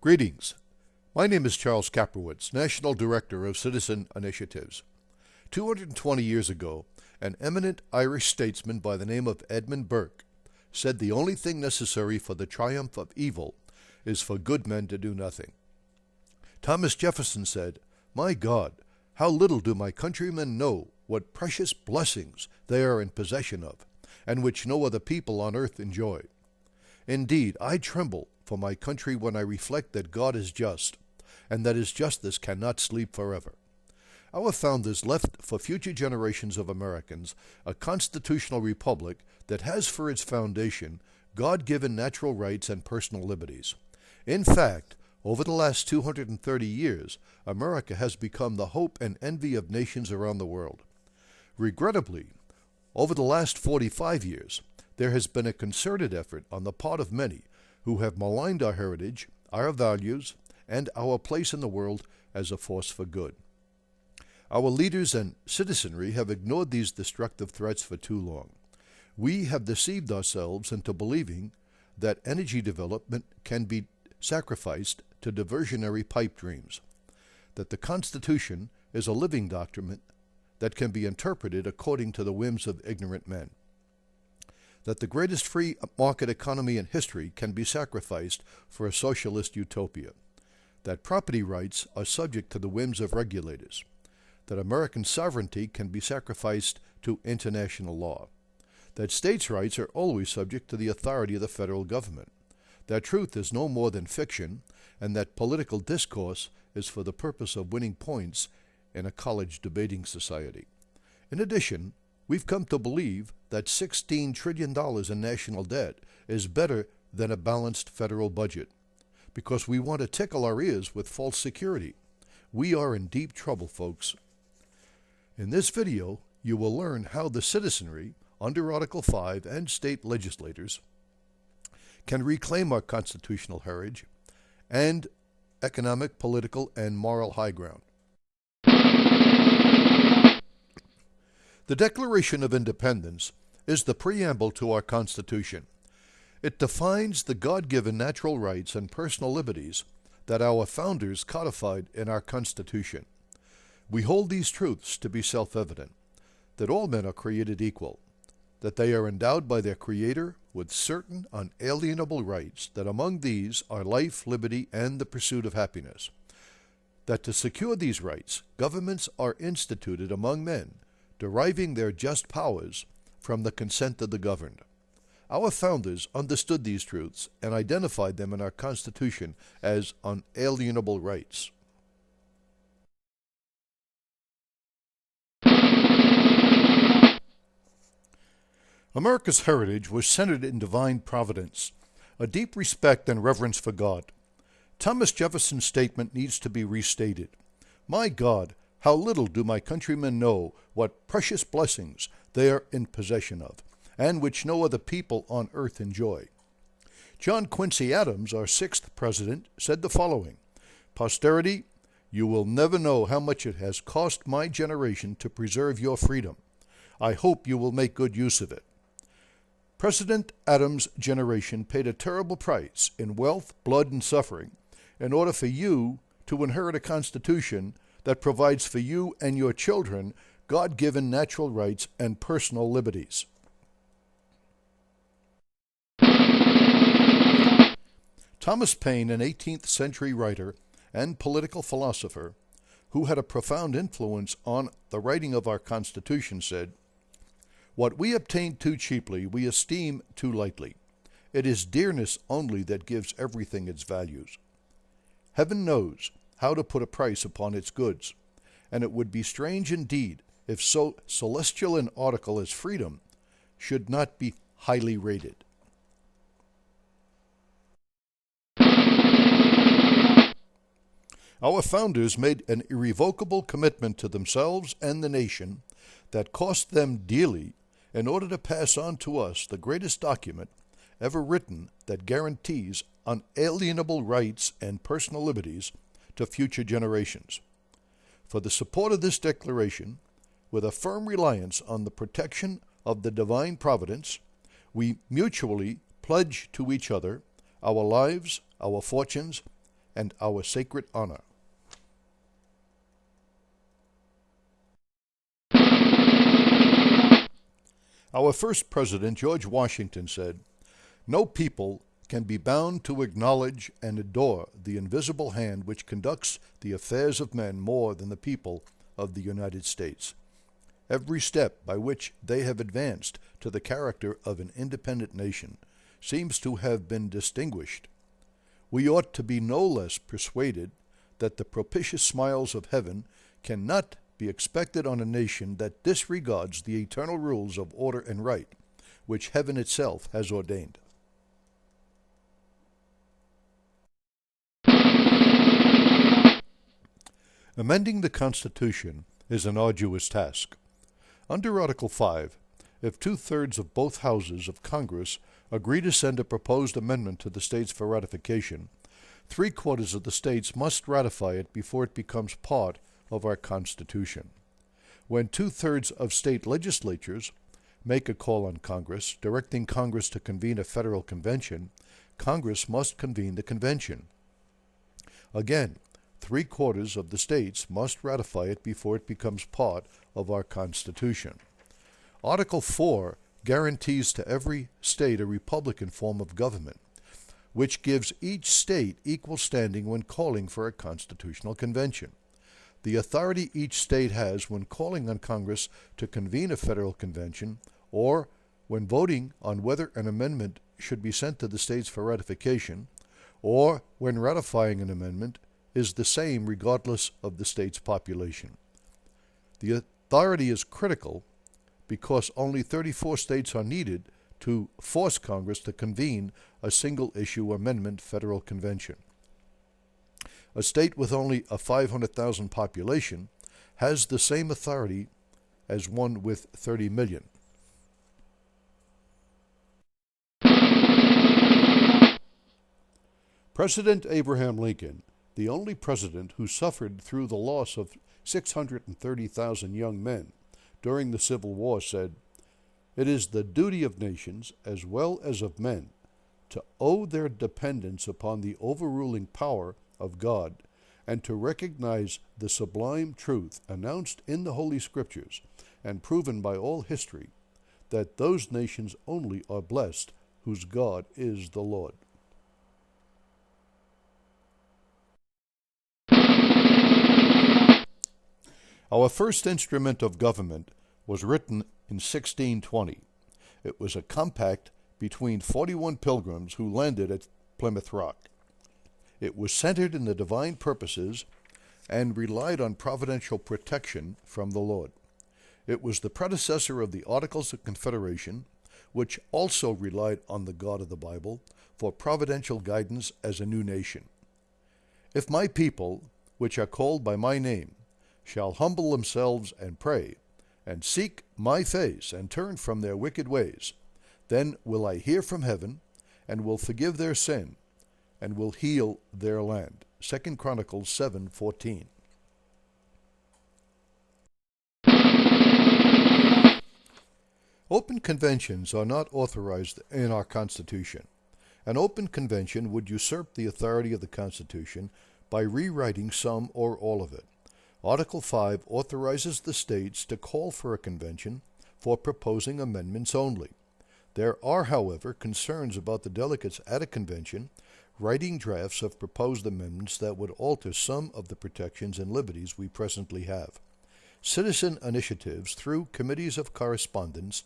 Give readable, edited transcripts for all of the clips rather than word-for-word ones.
Greetings. My name is Charles Kaprowitz, National Director of Citizen Initiatives. 220 years ago, an eminent Irish statesman by the name of Edmund Burke said the only thing necessary for the triumph of evil is for good men to do nothing. Thomas Jefferson said, "My God, how little do my countrymen know what precious blessings they are in possession of, and which no other people on earth enjoy. Indeed, I tremble for my country when I reflect that God is just, and that his justice cannot sleep forever." Our founders left for future generations of Americans a constitutional republic that has for its foundation God-given natural rights and personal liberties. In fact, over the last 230 years, America has become the hope and envy of nations around the world. Regrettably, over the last 45 years, there has been a concerted effort on the part of many who have maligned our heritage, our values, and our place in the world as a force for good. Our leaders and citizenry have ignored these destructive threats for too long. We have deceived ourselves into believing that energy development can be sacrificed to diversionary pipe dreams, that the Constitution is a living document that can be interpreted according to the whims of ignorant men, that the greatest free market economy in history can be sacrificed for a socialist utopia, that property rights are subject to the whims of regulators, that American sovereignty can be sacrificed to international law, that states' rights are always subject to the authority of the federal government, that truth is no more than fiction, and that political discourse is for the purpose of winning points in a college debating society. In addition, we've come to believe that $16 trillion in national debt is better than a balanced federal budget, because we want to tickle our ears with false security. We are in deep trouble, folks. In this video, you will learn how the citizenry, under Article 5 and state legislators, can reclaim our constitutional heritage and economic, political, and moral high ground. The Declaration of Independence is the preamble to our Constitution. It defines the God-given natural rights and personal liberties that our founders codified in our Constitution. We hold these truths to be self-evident, that all men are created equal, that they are endowed by their Creator with certain unalienable rights, that among these are life, liberty, and the pursuit of happiness, that to secure these rights, governments are instituted among men, deriving their just powers from the consent of the governed. Our founders understood these truths and identified them in our Constitution as unalienable rights. America's heritage was centered in divine providence, a deep respect and reverence for God. Thomas Jefferson's statement needs to be restated. "My God, how little do my countrymen know what precious blessings they are in possession of, and which no other people on earth enjoy." John Quincy Adams, our 6th president, said the following, "Posterity, you will never know how much it has cost my generation to preserve your freedom. I hope you will make good use of it." President Adams' generation paid a terrible price in wealth, blood, and suffering in order for you to inherit a Constitution that provides for you and your children God-given natural rights and personal liberties. Thomas Payne, an 18th century writer and political philosopher who had a profound influence on the writing of our Constitution, said, "What we obtain too cheaply we esteem too lightly. It is dearness only that gives everything its values. Heaven knows how to put a price upon its goods, and it would be strange indeed if so celestial an article as freedom should not be highly rated." Our founders made an irrevocable commitment to themselves and the nation that cost them dearly in order to pass on to us the greatest document ever written that guarantees unalienable rights and personal liberties to future generations. For the support of this declaration, with a firm reliance on the protection of the divine providence, we mutually pledge to each other our lives, our fortunes, and our sacred honor. Our first president, George Washington, said, "No people can be bound to acknowledge and adore the invisible hand which conducts the affairs of men more than the people of the United States. Every step by which they have advanced to the character of an independent nation seems to have been distinguished. We ought to be no less persuaded that the propitious smiles of heaven cannot be expected on a nation that disregards the eternal rules of order and right, which heaven itself has ordained." Amending the Constitution is an arduous task. Under Article 5, if two-thirds of both houses of Congress agree to send a proposed amendment to the states for ratification, three-quarters of the states must ratify it before it becomes part of our Constitution. When two-thirds of state legislatures make a call on Congress, directing Congress to convene a federal convention, Congress must convene the convention. Again, three-quarters of the states must ratify it before it becomes part of our Constitution. Article 4 guarantees to every state a republican form of government, which gives each state equal standing when calling for a constitutional convention. The authority each state has when calling on Congress to convene a federal convention, or when voting on whether an amendment should be sent to the states for ratification, or when ratifying an amendment, is the same regardless of the state's population. The authority is critical because only 34 states are needed to force Congress to convene a single-issue amendment federal convention. A state with only a 500,000 population has the same authority as one with 30 million. President Abraham Lincoln, the only president who suffered through the loss of 630,000 young men during the Civil War, said, "It is the duty of nations, as well as of men, to owe their dependence upon the overruling power of God, and to recognize the sublime truth announced in the Holy Scriptures and proven by all history, that those nations only are blessed whose God is the Lord." Our first instrument of government was written in 1620. It was a compact between 41 pilgrims who landed at Plymouth Rock. It was centered in the divine purposes and relied on providential protection from the Lord. It was the predecessor of the Articles of Confederation, which also relied on the God of the Bible for providential guidance as a new nation. "If my people, which are called by my name, shall humble themselves and pray, and seek my face, and turn from their wicked ways, then will I hear from heaven, and will forgive their sin, and will heal their land." 2 Chronicles 7:14. Open conventions are not authorized in our Constitution. An open convention would usurp the authority of the Constitution by rewriting some or all of it. Article 5 authorizes the states to call for a convention for proposing amendments only. There are, however, concerns about the delegates at a convention writing drafts of proposed amendments that would alter some of the protections and liberties we presently have. Citizen Initiatives, through committees of correspondence,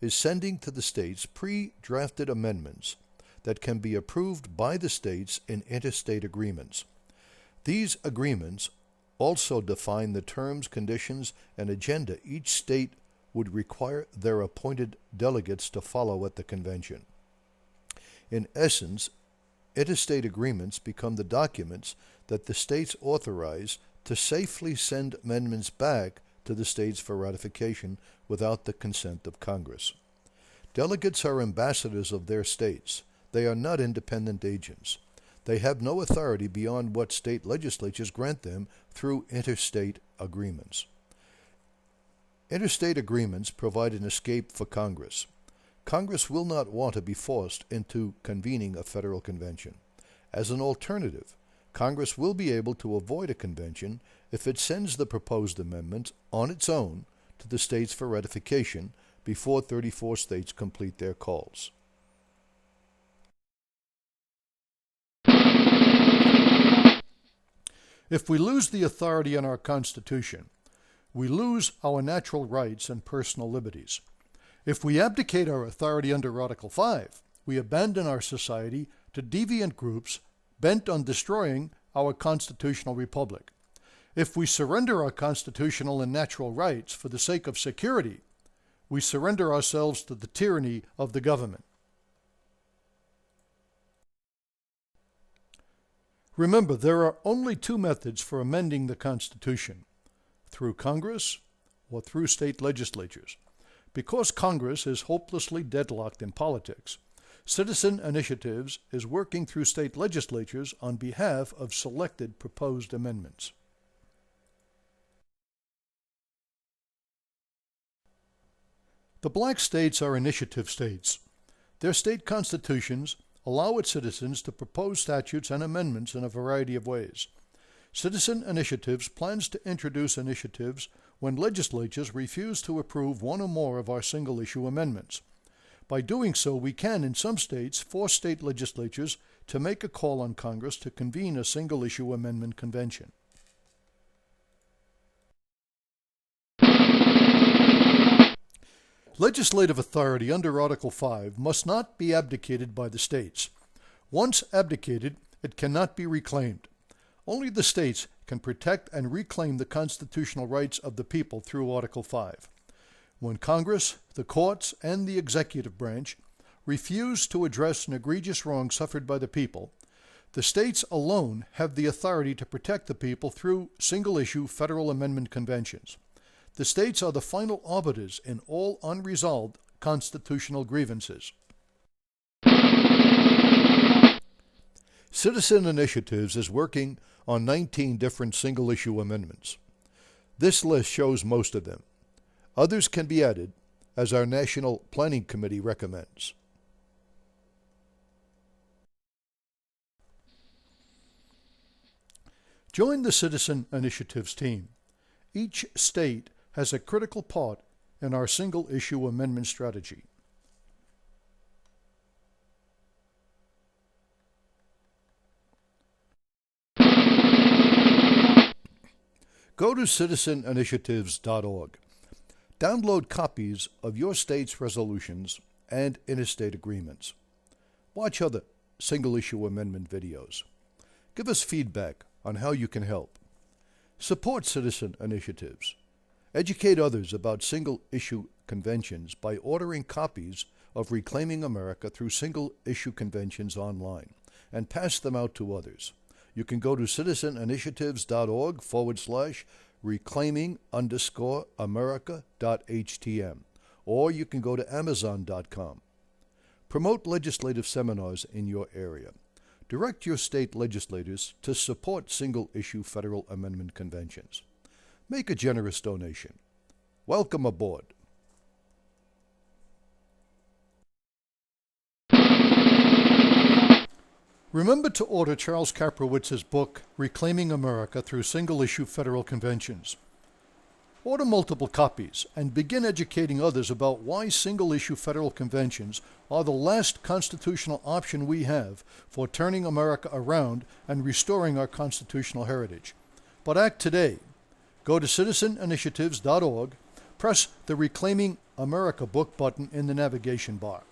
is sending to the states pre-drafted amendments that can be approved by the states in interstate agreements. These agreements also define the terms, conditions, and agenda each state would require their appointed delegates to follow at the convention. In essence, interstate agreements become the documents that the states authorize to safely send amendments back to the states for ratification without the consent of Congress. Delegates are ambassadors of their states. They are not independent agents. They have no authority beyond what state legislatures grant them through interstate agreements. Interstate agreements provide an escape for Congress. Congress will not want to be forced into convening a federal convention. As an alternative, Congress will be able to avoid a convention if it sends the proposed amendment on its own to the states for ratification before 34 states complete their calls. If we lose the authority in our Constitution, we lose our natural rights and personal liberties. If we abdicate our authority under Article 5, we abandon our society to deviant groups bent on destroying our constitutional republic. If we surrender our constitutional and natural rights for the sake of security, we surrender ourselves to the tyranny of the government. Remember, there are only two methods for amending the Constitution: through Congress or through state legislatures. Because Congress is hopelessly deadlocked in politics, Citizen Initiatives is working through state legislatures on behalf of selected proposed amendments. The black states are initiative states. Their state constitutions allow its citizens to propose statutes and amendments in a variety of ways. Citizen Initiatives plans to introduce initiatives when legislatures refuse to approve one or more of our single-issue amendments. By doing so, we can, in some states, force state legislatures to make a call on Congress to convene a single-issue amendment convention. Legislative authority under Article 5 must not be abdicated by the states. Once abdicated, it cannot be reclaimed. Only the states can protect and reclaim the constitutional rights of the people through Article 5. When Congress, the courts, and the executive branch refuse to address an egregious wrong suffered by the people, the states alone have the authority to protect the people through single-issue federal amendment conventions. The states are the final arbiters in all unresolved constitutional grievances. Citizen Initiatives is working on 19 different single-issue amendments. This list shows most of them. Others can be added, as our National Planning Committee recommends. Join the Citizen Initiatives team. Each state has a critical part in our single-issue amendment strategy. Go to citizeninitiatives.org. Download copies of your state's resolutions and interstate agreements. Watch other single-issue amendment videos. Give us feedback on how you can help. Support Citizen Initiatives. Educate others about single-issue conventions by ordering copies of Reclaiming America through single-issue conventions online and pass them out to others. You can go to citizeninitiatives.org/reclaiming_America.htm, or you can go to Amazon.com. Promote legislative seminars in your area. Direct your state legislators to support single-issue federal amendment conventions. Make a generous donation. Welcome aboard. Remember to order Charles Kaprowitz's book, Reclaiming America Through Single-Issue Federal Conventions. Order multiple copies and begin educating others about why single-issue federal conventions are the last constitutional option we have for turning America around and restoring our constitutional heritage. But act today. Go to citizeninitiatives.org, press the Reclaiming America book button in the navigation bar.